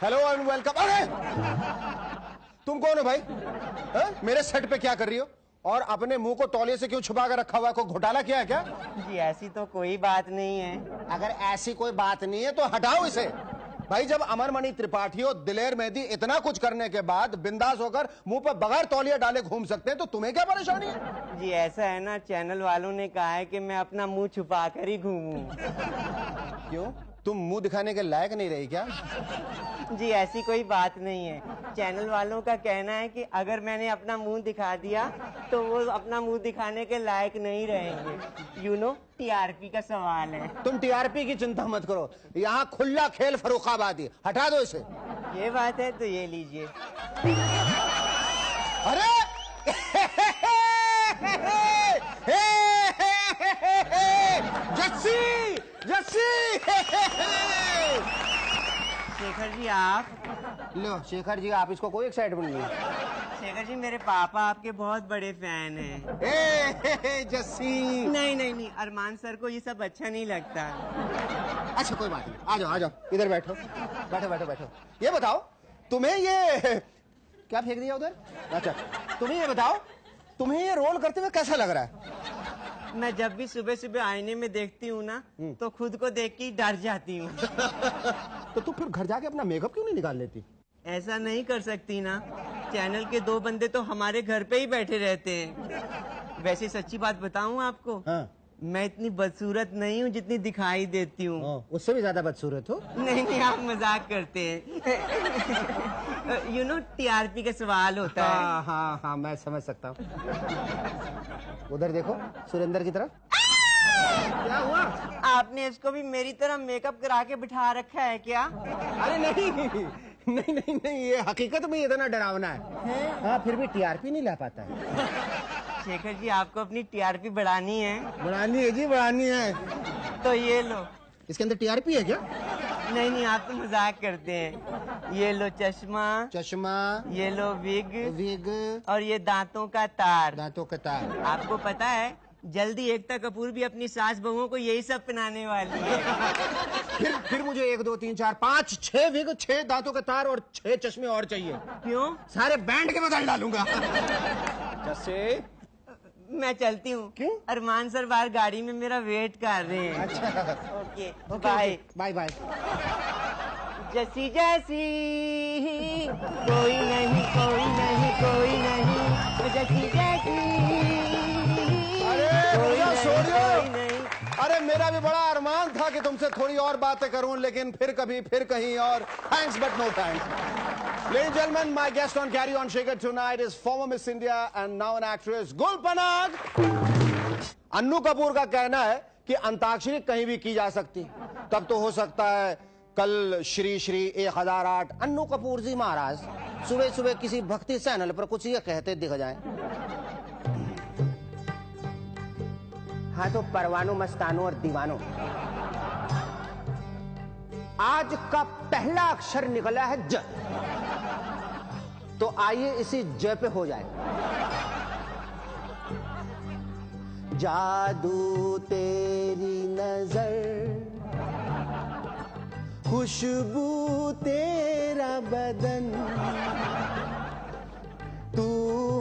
Hello and welcome. अरे तुम कौन हो भाई? मेरे सेट पे क्या कर रही हो? और अपने मुंह को तौलिए से क्यों छुपा कर रखा हुआ है? कोई घोटाला किया है क्या? जी ऐसी तो कोई बात नहीं है। अगर ऐसी कोई बात नहीं है तो हटाओ इसे। भाई जब अमरमणि त्रिपाठी और दिलेर मेहंदी इतना कुछ करने के बाद बिंदास होकर मुंह पर बगैर तौलिया डाले घूम सकते हैं तो तुम्हें क्या परेशानी है? जी ऐसा है ना, चैनल वालों ने कहा है कि मैं अपना मुंह छुपा कर ही घूमूं। क्यों, तुम मुंह दिखाने के लायक नहीं रही क्या? जी ऐसी कोई बात नहीं है। चैनल वालों का कहना है कि अगर मैंने अपना मुंह दिखा दिया तो वो अपना मुंह दिखाने के लायक नहीं रहेंगे। यू नो, टीआरपी का सवाल है। तुम टीआरपी की चिंता मत करो, यहाँ खुला खेल फर्रुखाबादी। हटा दो इसे। ये बात है तो ये लीजिए। अरे जस्सी जस्सी। शेखर जी आप। लो शेखर जी आप, इसको कोई एक्साइटमेंट नहीं। शेखर जी मेरे पापा आपके बहुत बड़े फैन हैं। जस्सी। नहीं नहीं नहीं, अरमान सर को ये सब अच्छा नहीं लगता। अच्छा कोई बात नहीं, आ जाओ आ जाओ, इधर बैठो बैठो बैठो बैठो। ये बताओ तुम्हें ये क्या फेंक दिया उधर? अच्छा तुम्हें ये बताओ, तुम्हें ये रोल करते हुए कैसा लग रहा है? मैं जब भी सुबह सुबह आईने में देखती हूँ ना तो खुद को देख के डर जाती हूँ। तो तू फिर घर जाके अपना मेकअप क्यों नहीं निकाल लेती? ऐसा नहीं कर सकती ना, चैनल के 2 बंदे तो हमारे घर पे ही बैठे रहते हैं। वैसे सच्ची बात बताऊँ आपको, हाँ। मैं इतनी बदसूरत नहीं हूँ जितनी दिखाई देती हूँ। उससे भी ज्यादा बदसूरत हो। नहीं नहीं, आप मजाक करते हैं। यू नो, टीआरपी का सवाल होता है। हाँ हाँ हाँ मैं समझ सकता हूँ। उधर देखो सुरेंद्र की तरफ। क्या हुआ? आपने इसको भी मेरी तरह मेकअप करा के बिठा रखा है क्या? अरे नहीं नहीं नहीं नहीं, ये हकीकत में इतना डरावना है। हाँ फिर भी टीआरपी नहीं ला पाता है। शेखर जी आपको अपनी टीआरपी बढ़ानी है? बढ़ानी है जी, बढ़ानी है। तो ये लो। इसके अंदर टीआरपी है क्या? नहीं नहीं, आप तो मजाक करते हैं। ये लो चश्मा, चश्मा, ये लो विग, विग और ये दांतों का तार। दांतों का तार। आपको पता है जल्दी एकता कपूर भी अपनी सास बहुओं को यही सब पहनाने वाली है। फिर मुझे 1 2 3 4 5 6 विग, 6 दांतों का तार और 6 चश्मे और चाहिए। क्यों? सारे बैंड के बदल डालूंगा। जैसे मैं चलती हूँ। क्यों? अरमान सर बाहर गाड़ी में मेरा वेट कर रहे हैं। अच्छा ओके बाय बाय बाय। जैसी जैसी कोई नहीं कोई नहीं कोई नहीं, जैसी जैसी कोई नहीं। अरे मेरा भी बड़ा अरमान था कि तुमसे थोड़ी और बातें करूं, लेकिन फिर कभी फिर कहीं और। Thanks but no thanks. Ladies and gentlemen, my guest on Carry On Shaker tonight is former Miss India and now an actress, Gul Panag. Annu Kapoor का कहना है कि अंताक्षरी कहीं भी की जा सकती, तब तो हो सकता है कल श्री श्री 1008 अन्नू कपूर जी महाराज सुबह सुबह किसी भक्ति चैनल पर कुछ ये कहते दिख जाएं। हाँ तो परवानों मस्तानों और दीवानों, आज का पहला अक्षर निकला है ज, तो आइए इसी ज पे हो जाए। जादू तेरी नजर, खुशबू तेरा बदन, तू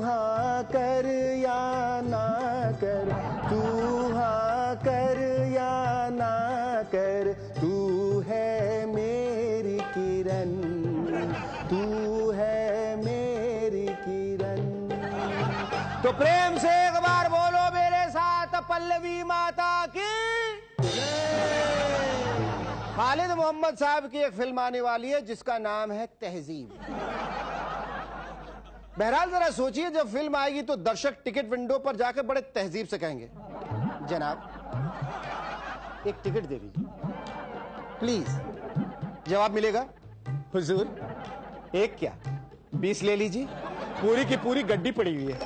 हाँ कर या ना कर, तू हाँ कर या ना कर, तू है मेरी किरण, तू है मेरी किरण। तो प्रेम से एक बार बोलो मेरे साथ, पल्लवी माता की जय। खालिद मोहम्मद साहब की एक फिल्म आने वाली है जिसका नाम है तहजीब। बहरहाल जरा सोचिए, जब फिल्म आएगी तो दर्शक टिकट विंडो पर जाकर बड़े तहजीब से कहेंगे, जनाब एक टिकट दे दीजिए प्लीज। जवाब मिलेगा, हुजूर एक क्या 20 ले लीजिए, पूरी की पूरी गड्डी पड़ी हुई है।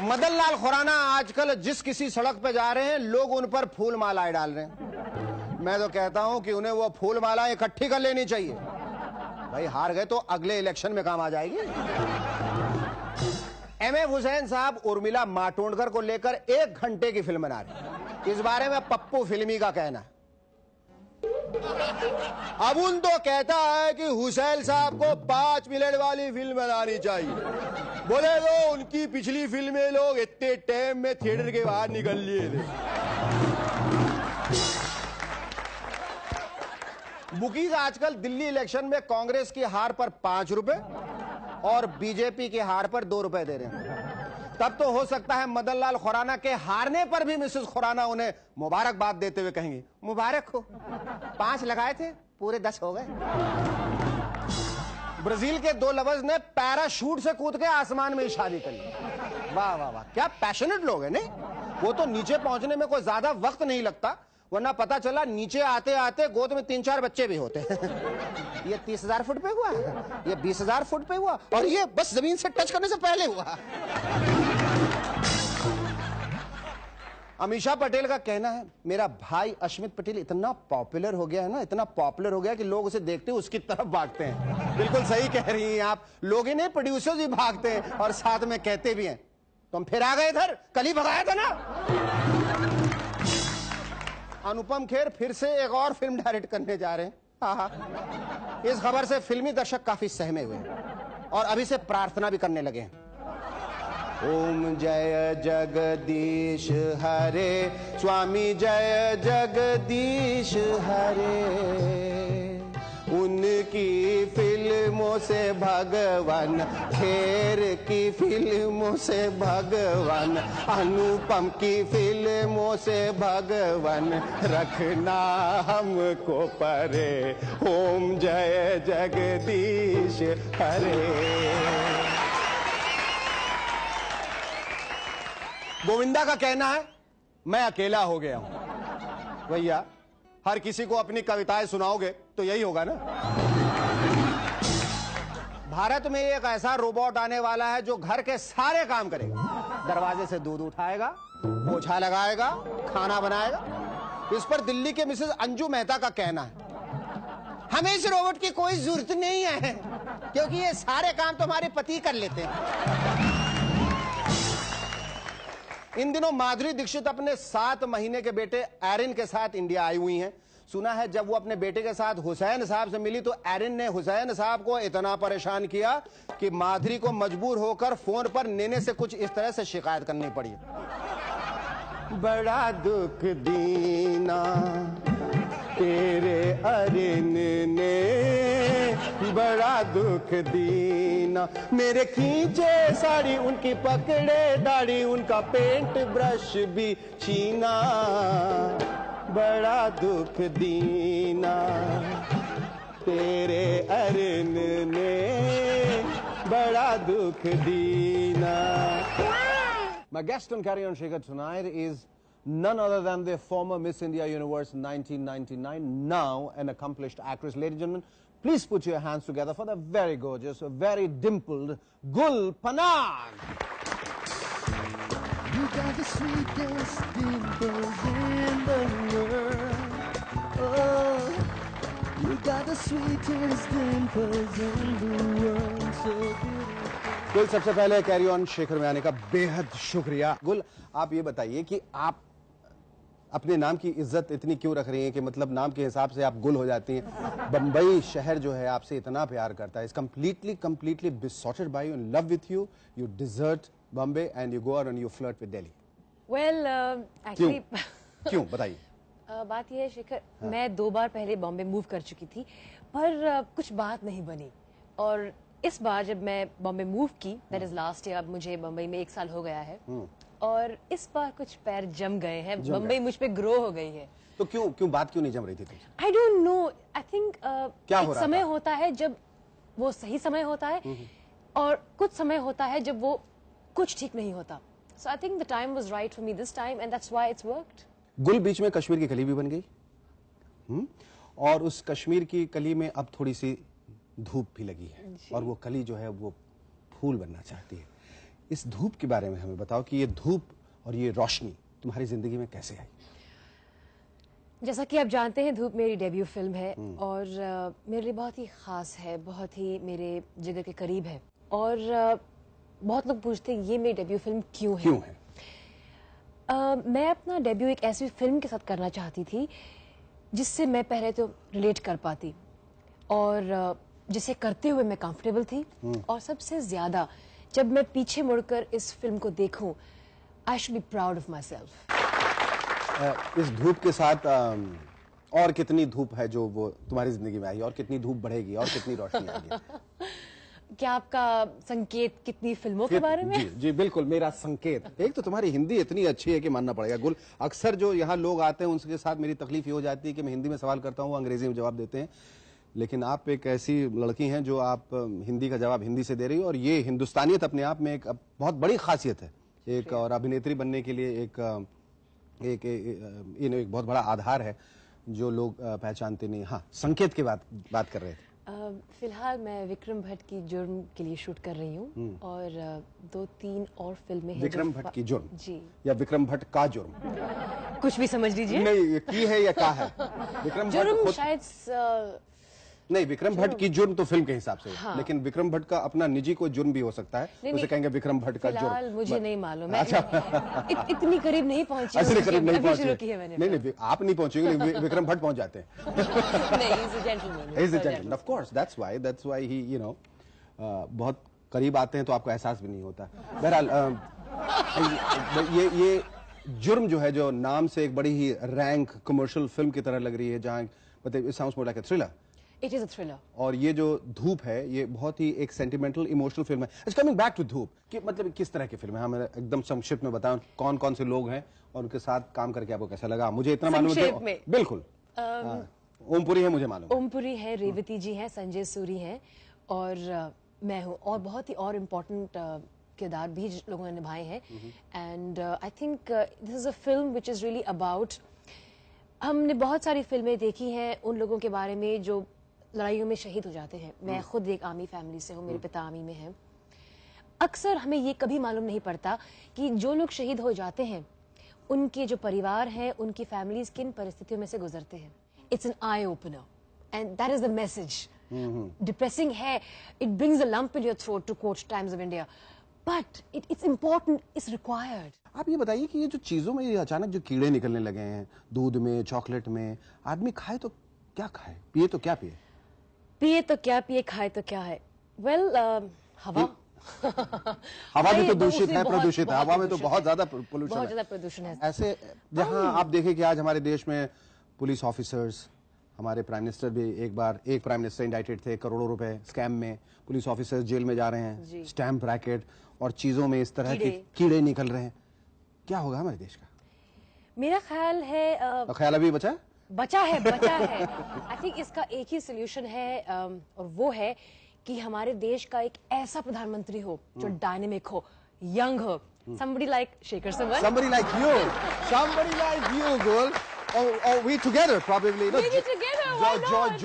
मदन लाल खुराना आजकल जिस किसी सड़क पे जा रहे हैं लोग उन पर फूल मालाएं डाल रहे हैं। मैं तो कहता हूं कि उन्हें वो फूल मालाएं इकट्ठी कर लेनी चाहिए। भाई हार गए तो अगले इलेक्शन में काम आ जाएगी। एम ए हुसैन साहब उर्मिला मातोंडकर को लेकर 1 घंटे की फिल्म बना रहे हैं। इस बारे में पप्पू फिल्मी का कहना है। अबुन तो कहता है कि हुसैन साहब को 5 मिनट वाली फिल्म बनानी चाहिए। बोले तो उनकी पिछली फिल्में लोग इतने टाइम में थिएटर के बाहर निकल लिए थे। बुकीज आजकल दिल्ली इलेक्शन में कांग्रेस की हार पर 5 रुपए और बीजेपी की हार पर 2 रुपए दे रहे हैं। तब तो हो सकता है मदन लाल खुराना के हारने पर भी मिसेस खुराना उन्हें मुबारकबाद देते हुए कहेंगी, मुबारक हो, 5 लगाए थे पूरे 10 हो गए। ब्राजील के 2 लवर्स ने पैराशूट से कूद के आसमान में शादी कर ली। वाह वाह वाह, क्या पैशनेट लोग हैं। नहीं, वो तो नीचे पहुंचने में कोई ज्यादा वक्त नहीं लगता, वरना पता चला नीचे आते आते गोद में 3-4 बच्चे भी होते हैं। ये 30,000 फुट पे हुआ, ये 20,000 फुट पे हुआ, और ये बस जमीन से टच करने से पहले हुआ। अमीषा पटेल का कहना है, मेरा भाई अश्मित पटेल इतना पॉपुलर हो गया है ना, इतना पॉपुलर हो गया कि लोग उसे देखते उसकी तरफ भागते हैं। बिल्कुल सही कह रही हैं आप, लोग ही नहीं प्रोड्यूसर्स भी भागते हैं और साथ में कहते भी हैं, तुम फिर आ गए इधर, कल ही भगाया था ना। अनुपम खेर फिर से एक और फिल्म डायरेक्ट करने जा रहे हैं। इस खबर से फिल्मी दर्शक काफी सहमे हुए हैं और अभी से प्रार्थना भी करने लगे हैं। ओम जय जगदीश हरे, स्वामी जय जगदीश हरे। उनकी फिल्मों से भगवान, खेर की फिल्मों से भगवान, अनुपम की फिल्मों से भगवान, रखना हमको परे। ओम जय जगदीश हरे। गोविंदा का कहना है, मैं अकेला हो गया हूं। भैया, हर किसी को अपनी कविताएं सुनाओगे तो यही होगा ना। भारत में एक ऐसा रोबोट आने वाला है जो घर के सारे काम करेगा। दरवाजे से दूध उठाएगा, पोछा लगाएगा, खाना बनाएगा। इस पर दिल्ली के मिसेस अंजू मेहता का कहना है, हमें इस रोबोट की कोई जरूरत नहीं है, क्योंकि ये सारे काम तो हमारे पति कर लेते हैं। इन दिनों माधुरी दीक्षित अपने 7 महीने के बेटे एरिन के साथ इंडिया आई हुई हैं। सुना है जब वो अपने बेटे के साथ हुसैन साहब से मिली तो एरिन ने हुसैन साहब को इतना परेशान किया कि माधुरी को मजबूर होकर फोन पर नेने से कुछ इस तरह से शिकायत करनी पड़ी, बड़ा दुख दीना तेरे अरिन ने, बड़ा दुख दीना, मेरे खींचे साड़ी उनकी पकड़े दाढ़ी, उनका पेंट ब्रश भी छीना, बड़ा दुख दीना तेरे अरिन ने, बड़ा दुख दीना। My guest on Carry On Shikhar tonight is none other than the former Miss India Universe 1999, now an accomplished actress. Ladies and gentlemen, please put your hands together for the very gorgeous, very dimpled Gul Panag. You got the sweetest dimples in the world. Oh, you got the sweetest dimples in the world. So beautiful. गुल, सबसे पहले carry on Shekhar में आने का बेहद शुक्रिया। गुल, आप ये बताइए कि आप अपने नाम की इज्जत इतनी क्यों रख रही हैं कि मतलब नाम के हिसाब से आप गुल हो जाती हैं। बंबई शहर जो है आपसे इतना प्यार करता है, is completely besotted by you, in love with you. You desert Bombay and you go out and you flirt with Delhi. Well, actually क्यों बताइए। बात यह है शेखर, मैं 2 बार पहले बॉम्बे मूव कर चुकी थी, पर कुछ बात नहीं बनी। और इस बार जब मैं बॉम्बे मूव की, दैट इज लास्ट ईयर, अब मुझे बम्बई में 1 साल हो गया है, और इस बार कुछ पैर जम गए हैं, बम्बई मुझ पे ग्रो हो गई है। तो क्यों बात क्यों नहीं जम रही थी तुमसे? I don't know, I think एक समय होता है जब वो सही समय होता है, और कुछ समय होता है जब वो कुछ ठीक नहीं होता। So I think the time was right for me this time and that's why it's worked. गुल, बीच में कश्मीर की कली भी बन गई, और उस कश्मीर की कली में अब थोड़ी सी धूप भी लगी है, और वो कली जो है वो फूल बनना चाहती है। इस धूप के बारे में हमें बताओ कि ये धूप और ये रोशनी तुम्हारी जिंदगी में कैसे आई? जैसा कि आप जानते हैं, धूप मेरी डेब्यू फिल्म है और मेरे लिए बहुत ही खास है, बहुत ही मेरे जिगर के करीब है। और बहुत लोग पूछते हैं ये मेरी डेब्यू फिल्म क्यों है? मैं अपना डेब्यू एक ऐसी फिल्म के साथ करना चाहती थी जिससे मैं पहले तो रिलेट कर पाती और जिसे करते हुए मैं कंफर्टेबल थी और सबसे ज्यादा जब मैं पीछे मुड़कर इस फिल्म को देखूं, I should be proud of my self. इस धूप के साथ और कितनी धूप है जो वो तुम्हारी जिंदगी में आई, और कितनी धूप बढ़ेगी, और कितनी रोशनी आएगी? क्या आपका संकेत कितनी फिल्मों के बारे में? जी जी बिल्कुल, मेरा संकेत। एक तो तुम्हारी हिंदी इतनी अच्छी है कि मानना पड़ेगा गुल। अक्सर जो यहाँ लोग आते हैं उनके साथ मेरी तकलीफ ये हो जाती है कि मैं हिंदी में सवाल करता हूँ, अंग्रेजी में जवाब देते हैं, लेकिन आप एक ऐसी लड़की हैं जो आप हिंदी का जवाब हिंदी से दे रही हो, और ये हिंदुस्तानियत अपने आप में एक बहुत बड़ी खासियत है। एक और अभिनेत्री बनने के लिए एक बहुत बड़ा आधार है जो लोग पहचानते नहीं। हाँ, संकेत की बात कर रहे थे। फिलहाल मैं विक्रम भट्ट की जुर्म के लिए शूट कर रही हूँ और 2-3 और फिल्में हैं। विक्रम भट्ट की जुर्म जी, या विक्रम भट्ट का जुर्म? कुछ भी समझ लीजिए। नहीं, की है या का है? विक्रम जुर्म भट्ट शायद नहीं, विक्रम भट्ट की जुर्म तो फिल्म के हिसाब से, हाँ। लेकिन विक्रम भट्ट का अपना निजी कोई जुर्म भी हो सकता है, तो उसे कहेंगे विक्रम भट्ट का जुर्म। फिलहाल मुझे नहीं मालूम, अच्छा। इतनी करीब नहीं पहुंची। इतनी करीब नहीं पहुंची। नहीं, आप नहीं पहुंचेंगे, विक्रम भट्ट पहुंच जाते हैं। नहीं, he's a gentleman. He's a gentleman, of course, that's why he, you know, बहुत करीब आते हैं तो आपको एहसास भी नहीं होता। बहरहाल ये जुर्म जो है, जो नाम से एक बड़ी ही रैंक कमर्शियल फिल्म की तरह लग रही है, जहां मतलब it sounds more like a thriller. It is a thriller. और ये जो धूप है, ये बहुत ही एक सेंटिमेंटल इमोशनल फिल्म है। इट्स कमिंग बैक टू धूप, कि मतलब किस तरह की फिल्म है? हमें एकदम संक्षिप्त में बताओ, कौन कौन से लोग हैं और उनके साथ काम करके आपको कैसा लगा? मुझे इतना मालूम है बिल्कुल। ओमपुरी है, मुझे मालूम। ओमपुरी है, रेवती जी हैं, संजय सूरी हैं और मैं हूँ, और बहुत ही और इम्पोर्टेंट किरदार भी लोगों ने निभाए हैं। And I think this is a film which is really about, हमने बहुत सारी फिल्में देखी हैं उन लोगों के बारे में जो लड़ाइयों में शहीद हो जाते हैं। मैं खुद एक आर्मी फैमिली से हूँ, मेरे पिता आर्मी में हैं। अक्सर हमें ये कभी मालूम नहीं पड़ता कि जो लोग शहीद हो जाते हैं उनके जो परिवार हैं, उनकी फैमिलीज किन परिस्थितियों में से गुजरते हैं। It's an eye opener and that is the message. Depressing है, it brings a lump in your throat, to quote Times of India, but it's important, it's required. आप ये बताइए कि ये जो चीजों में ये अचानक जो कीड़े निकलने लगे हैं, दूध में, चॉकलेट में, आदमी खाए तो क्या खाए, पिए तो क्या पिए? पिए तो क्या पिए, खाए तो क्या है? वेल, हवा हवा भी तो दूषित है, प्रदूषित है। हवा में तो बहुत ज्यादा पोल्यूशन, बहुत ज्यादा प्रदूषण है। ऐसे जहां आप देखें कि आज हमारे देश में पुलिस ऑफिसर्स, हमारे प्राइम मिनिस्टर भी एक प्राइम मिनिस्टर इंडाइटेड थे करोड़ों रुपए स्कैम में, पुलिस ऑफिसर्स जेल में जा रहे हैं, स्टैम्प रैकेट और चीजों में इस तरह के कीड़े निकल रहे हैं। क्या होगा हमारे देश का? मेरा ख्याल है ख्याल अभी बचा है। आई थिंक इसका एक ही सोल्यूशन है और वो है कि हमारे देश का एक ऐसा प्रधानमंत्री हो जो डायनेमिक हो, यंग हो, somebody like Shekhar Suman, somebody like you girl, or we together probably, maybe together, why not?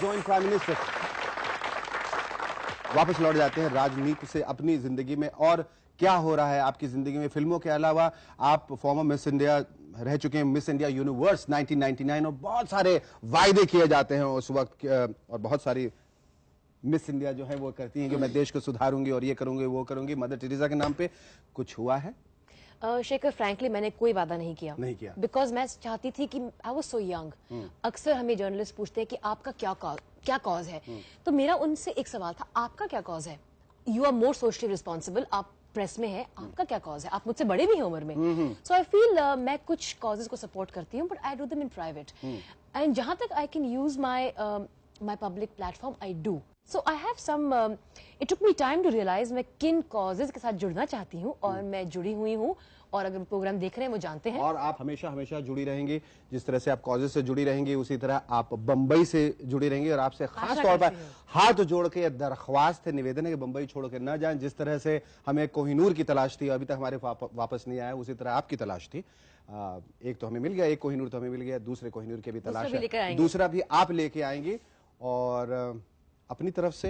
join prime minister। वापस लौट जाते हैं राजनीति से अपनी जिंदगी में, और क्या हो रहा है आपकी जिंदगी में? फिल्मों के अलावा आप फॉर्मर मिस इंडिया रह चुके हैं, मिस इंडिया यूनिवर्स 1999, और बहुत सारे वायदे किए जाते हैं उस वक्त, और बहुत सारी मिस इंडिया जो है वो करती हैं कि मैं देश को सुधारूंगी और ये करूंगी वो करूंगी, मदर टेरेसा के नाम पे। कुछ हुआ है? शेखर, फ्रैंकली मैंने कोई वादा नहीं किया, बिकॉज मैं चाहती थी कि आई वाज सो यंग। अक्सर हमें जर्नलिस्ट पूछते हैं कि आपका क्या कॉज है, तो मेरा उनसे एक सवाल था, आपका क्या कॉज है? You are more socially responsible, आप प्रेस में है, आपका क्या कॉज है? आप मुझसे बड़े भी हैं उम्र में। सो आई फील मैं कुछ कॉजेज को सपोर्ट करती हूँ, but I do them in private, and जहां तक I can use my public platform, I do. So I have some, it took me time to realise मैं किन कॉजेज के साथ जुड़ना चाहती हूँ, और मैं जुड़ी हुई हूँ, और अगर प्रोग्राम देख रहे हैं वो जानते हैं। और आप हमेशा हमेशा जुड़ी रहेंगी, जिस तरह से आप कॉजेज से जुड़ी रहेंगी उसी तरह आप बंबई से जुड़ी रहेंगी, और आपसे खास तौर पर हाथ जोड़ के दरख्वास्त है, निवेदन है कि बंबई छोड़ के न जाएं। जिस तरह से हमें कोहिनूर की तलाश थी, अभी तक हमारे वापस नहीं आया, उसी तरह आपकी तलाश थी। एक तो हमें मिल गया, एक कोहिनूर तो हमें मिल गया, दूसरे कोहिनूर की भी तलाश है, दूसरा भी आप लेके आएंगी। और अपनी तरफ से,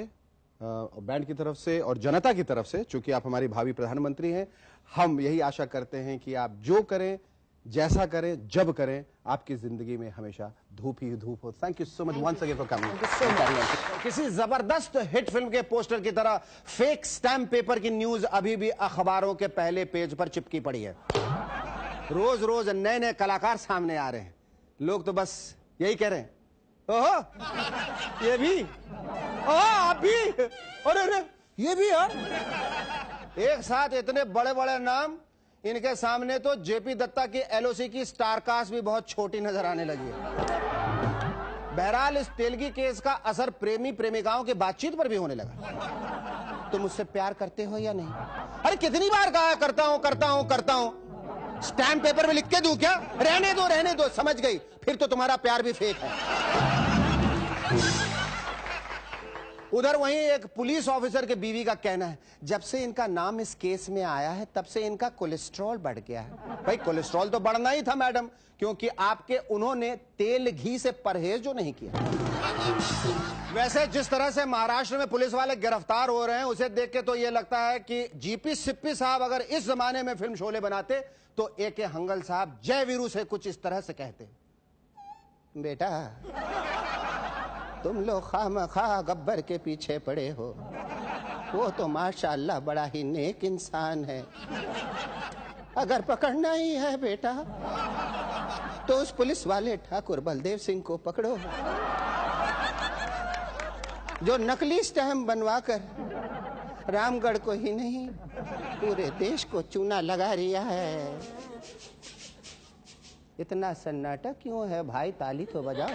बैंड की तरफ से और जनता की तरफ से, चूंकि आप हमारी भावी प्रधानमंत्री हैं, हम यही आशा करते हैं कि आप जो करें, जैसा करें, जब करें, आपकी जिंदगी में हमेशा धूप ही धूप हो। Thank you so much once again for coming. किसी जबरदस्त हिट फिल्म के पोस्टर की तरह फेक स्टैम्प पेपर की न्यूज अभी भी अखबारों के पहले पेज पर चिपकी पड़ी है। रोज रोज नए नए कलाकार सामने आ रहे हैं, लोग तो बस यही कह रहे हैं, ओहो ये भी, ओहो आप भी, अरे अरे ये भी यार। एक साथ इतने बड़े बड़े नाम, इनके सामने तो जेपी दत्ता की एलओसी की स्टार कास्ट भी बहुत छोटी नजर आने लगी है। बहरहाल इस तेलगी केस का असर प्रेमी प्रेमिकाओं की बातचीत पर भी होने लगा। तुम मुझसे प्यार करते हो या नहीं? अरे कितनी बार कहा करता हूं करता हूं करता हूं, स्टैम्प पेपर में लिख के दूं क्या? रहने दो, समझ गई, फिर तो तुम्हारा प्यार भी फेक है। उधर वहीं एक पुलिस ऑफिसर के बीवी का कहना है, जब से इनका नाम इस केस में आया है तब से इनका कोलेस्ट्रॉल बढ़ गया है। भाई कोलेस्ट्रॉल तो बढ़ना ही था मैडम, क्योंकि आपके उन्होंने तेल घी से परहेज जो नहीं किया। वैसे जिस तरह से महाराष्ट्र में पुलिस वाले गिरफ्तार हो रहे हैं, उसे देख के तो ये लगता है कि जीपी सिप्पी साहब अगर इस जमाने में फिल्म शोले बनाते तो ए.के. हंगल साहब जय वीरू से कुछ इस तरह से कहते, बेटा तुम लोग खामखा गब्बर के पीछे पड़े हो, वो तो माशाअल्लाह बड़ा ही नेक इंसान है। अगर पकड़ना ही है बेटा तो उस पुलिस वाले ठाकुर बलदेव सिंह को पकड़ो, जो नकली स्टैम्प बनवाकर रामगढ़ को ही नहीं पूरे देश को चूना लगा रिया है। इतना सन्नाटा क्यों है भाई? ताली तो बजाओ।